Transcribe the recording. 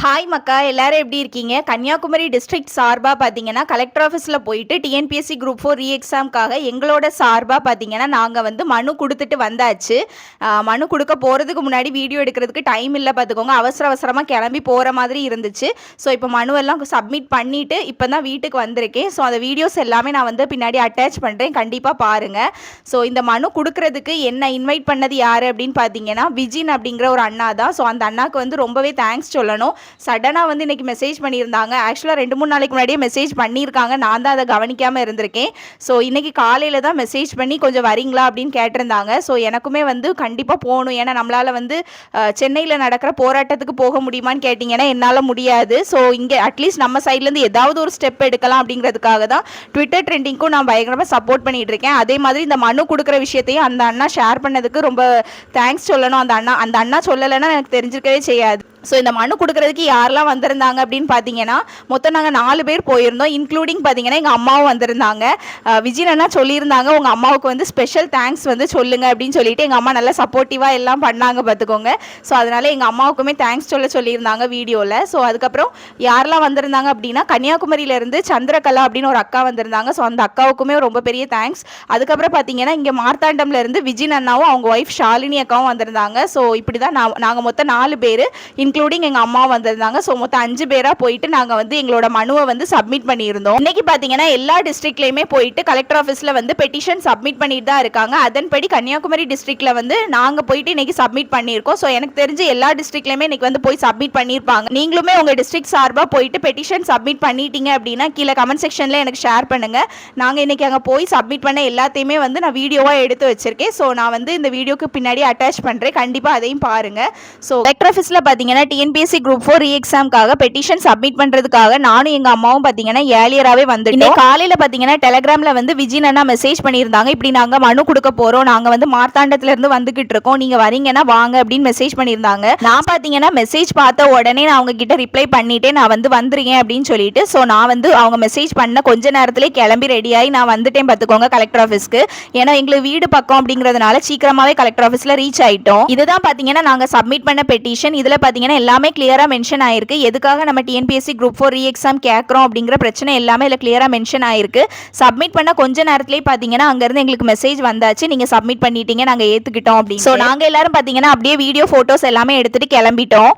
Hi மக்கா, எல்லாரும் எப்படி இருக்கீங்க? கன்னியாகுமரி டிஸ்ட்ரிக்ட் சார்பாக பார்த்தீங்கன்னா கலெக்டர் ஆஃபீஸில் போயிட்டு டிஎன்பிஎஸ்சி குரூப் 4 ரீ எக்ஸாமுக்காக எங்களோட சார்பாக பார்த்தீங்கன்னா நாங்கள் வந்து மனு கொடுத்துட்டு வந்தாச்சு. மனு கொடுக்க போகிறதுக்கு முன்னாடி வீடியோ எடுக்கிறதுக்கு டைம் இல்லை பார்த்துக்கோங்க. அவசரமாக கிளம்பி போகிற மாதிரி இருந்துச்சு. ஸோ இப்போ மனுவெல்லாம் சப்மிட் பண்ணிவிட்டு இப்போ தான் வீட்டுக்கு வந்திருக்கேன். ஸோ அந்த வீடியோஸ் எல்லாமே நான் வந்து பின்னாடி அட்டாச் பண்ணுறேன், கண்டிப்பாக பாருங்கள். ஸோ இந்த மனு கொடுக்கறதுக்கு என்ன இன்வைட் பண்ணது யார் அப்படின்னு பார்த்தீங்கன்னா விஜின் அப்படிங்கிற ஒரு அண்ணா தான். ஸோ அந்த அண்ணாவுக்கு வந்து ரொம்பவே தேங்க்ஸ் சொல்லணும். சடனாக வந்து இன்றைக்கி மெசேஜ் பண்ணியிருந்தாங்க. ஆக்சுவலாக 2-3 நாளைக்கு முன்னாடியே மெசேஜ் பண்ணியிருக்காங்க. நான் தான் அதை கவனிக்காமல் இருந்திருக்கேன். ஸோ இன்றைக்கி காலையில் தான் மெசேஜ் பண்ணி கொஞ்சம் வரீங்களா அப்படின்னு கேட்டிருந்தாங்க. ஸோ எனக்குமே வந்து கண்டிப்பாக போகணும். ஏன்னா நம்மளால் வந்து சென்னையில் நடக்கிற போராட்டத்துக்கு போக முடியுமான்னு கேட்டிங்கன்னா என்னால் முடியாது. ஸோ இங்கே அட்லீஸ்ட் நம்ம சைட்லேருந்து ஏதாவது ஒரு ஸ்டெப் எடுக்கலாம் அப்படிங்கிறதுக்காக தான் ட்விட்டர் ட்ரெண்டிங்க்கும் நான் பயங்கரமாக சப்போர்ட் பண்ணிகிட்டு இருக்கேன். அதே மாதிரி இந்த மனு கொடுக்குற விஷயத்தையும் அந்த அண்ணா ஷேர் பண்ணதுக்கு ரொம்ப தேங்க்ஸ் சொல்லணும். அந்த அண்ணா சொல்லலைன்னா எனக்கு தெரிஞ்சிருக்கவே செய்யாது. ஸோ இந்த மனு கொடுக்குறதுக்கு யாரெல்லாம் வந்திருந்தாங்க அப்படின்னு பார்த்தீங்கன்னா மொத்தம் நாங்கள் 4 பேர் போயிருந்தோம். இன்க்ளூடிங் பார்த்தீங்கன்னா எங்கள் அம்மாவும் வந்திருந்தாங்க. விஜய் அண்ணா சொல்லியிருந்தாங்க உங்கள் அம்மாவுக்கு வந்து ஸ்பெஷல் தேங்க்ஸ் வந்து சொல்லுங்கள் அப்படின்னு சொல்லிட்டு எங்கள் அம்மா நல்லா சப்போர்ட்டிவாக எல்லாம் பண்ணாங்க பார்த்துக்கோங்க. ஸோ அதனால் எங்கள் அம்மாவுக்குமே தேங்க்ஸ் சொல்லியிருந்தாங்க வீடியோவில். ஸோ அதுக்கப்புறம் யாரெல்லாம் வந்திருந்தாங்க அப்படின்னா கன்னியாகுமரியிலேருந்து சந்திரகலா அப்படின்னு ஒரு அக்கா வந்திருந்தாங்க. ஸோ அந்த அக்காவுக்குமே ரொம்ப பெரிய தேங்க்ஸ். அதுக்கப்புறம் பார்த்தீங்கன்னா இங்கே மார்த்தாண்டம்லேருந்து விஜய் அண்ணாவும் அவங்க ஒய்ஃப் ஷாலினி அக்காவும் வந்திருந்தாங்க. ஸோ இப்படி தான் நாங்கள் மொத்தம் 4 பேர் இன்க்ளூடிங் எங்கள் அம்மா வந்திருந்தாங்க. ஸோ மொத்தம் 5 பேராக போயிட்டு நாங்கள் வந்து எங்களோட மனுவை வந்து சப்மிட் பண்ணியிருந்தோம். இன்னைக்கு பார்த்தீங்கன்னா எல்லா டிஸ்ட்ரிக்ட்லையுமே போயிட்டு கலெக்டர் ஆஃபீஸில் வந்து பெட்டிஷன் சப்மிட் பண்ணிட்டு தான் இருக்காங்க. அதன்படி கன்னியாகுமரி டிஸ்ட்ரிக்டில் வந்து நாங்கள் போயிட்டு இன்னைக்கு சப்மிட் பண்ணியிருக்கோம். ஸோ எனக்கு தெரிஞ்சு எல்லா டிஸ்ட்ரிக்ட்லையுமே இன்னைக்கு வந்து போய் சப்மிட் பண்ணியிருப்பாங்க. நீங்களுமே உங்கள் டிஸ்ட்ரிக்ட் சார்பாக போயிட்டு பெட்டிஷன் சப்மிட் பண்ணிட்டீங்க அப்படின்னா கீழே கமெண்ட் செக்ஷனில் எனக்கு ஷேர் பண்ணுங்கள். நாங்கள் இன்னைக்கு அங்கே போய் சப்மிட் பண்ண எல்லாத்தையுமே வந்து நான் வீடியோவாக எடுத்து வச்சிருக்கேன். ஸோ நான் வந்து இந்த வீடியோக்கு பின்னாடி அட்டாச் பண்ணுறேன், கண்டிப்பாக அதையும் பாருங்கள். ஸோ கலெக்டர் ஆஃபீஸில் பார்த்தீங்கன்னா டிஎன்பிஎஸ்சி குரூப் 4 ரீ எக்ஸாமுக்காக பெட்டிஷன் சப்மிட் பண்றதுக்காக நானும் எங்க அம்மாவும் பாத்தீங்கன்னா ஏர்லியராகவே வந்துட்டோம். காலையில பாத்தீங்கன்னா டெலிகிராம்ல வந்து விஜய் அண்ணா மெசேஜ் பண்ணியிருந்தாங்க. இப்படி நாங்க மனு கொடுக்க போறோம், நாங்க வந்து மார்த்தாண்டத்துல இருந்து வந்துகிட்டு இருக்கோம், நீங்க வரீங்கன்னா வாங்க அப்படின்னு மெசேஜ் பண்ணியிருந்தாங்க. நான் பாத்தீங்கன்னா மெசேஜ் பார்த்த உடனே நான் அவங்க கிட்ட ரிப்ளை பண்ணிட்டேன், நான் வந்து வந்துருக்கேன் அப்படின்னு சொல்லிட்டு. ஸோ நான் வந்து அவங்க மெசேஜ் பண்ண கொஞ்ச நேரத்திலே கிளம்பி ரெடியாகி நான் வந்துட்டேன் பார்த்துக்கோங்க கலெக்டர் ஆஃபீஸ்க்கு. ஏன்னா எங்களுக்கு வீடு பக்கம் அப்படிங்கிறதுனால சீக்கிரமாவே கலெக்டர் ஆஃபீஸ்ல ரீச் ஆயிட்டோம். இதுதான் பாத்தீங்கன்னா நாங்க சப்மிட் பண்ண பெட்டிஷன். இதுல பாத்தீங்கன்னா எல்லாமே கிளியரா மென்ஷன் ஆயிருக்கு. எதுக்காக நம்ம டிஎன்பிஎஸ்சி குரூப் 4 ரீ எக்ஸாம் கேட்குறோம் அப்படிங்கிற பிரச்சனை எல்லாமே இதில் கிளியரா மென்ஷன் ஆயிருக்கு. சப்மிட் பண்ண கொஞ்ச நேரத்திலேயே பார்த்தீங்கன்னா அங்கேருந்து எங்களுக்கு மெசேஜ் வந்தாச்சு, நீங்கள் சப்மிட் பண்ணிட்டீங்க, நாங்கள் ஏற்றுக்கிட்டோம் அப்படின்னு. ஸோ நாங்கள் எல்லாரும் பார்த்தீங்கன்னா அப்படியே வீடியோ ஃபோட்டோஸ் எல்லாமே எடுத்துகிட்டு கிளம்பிட்டோம்.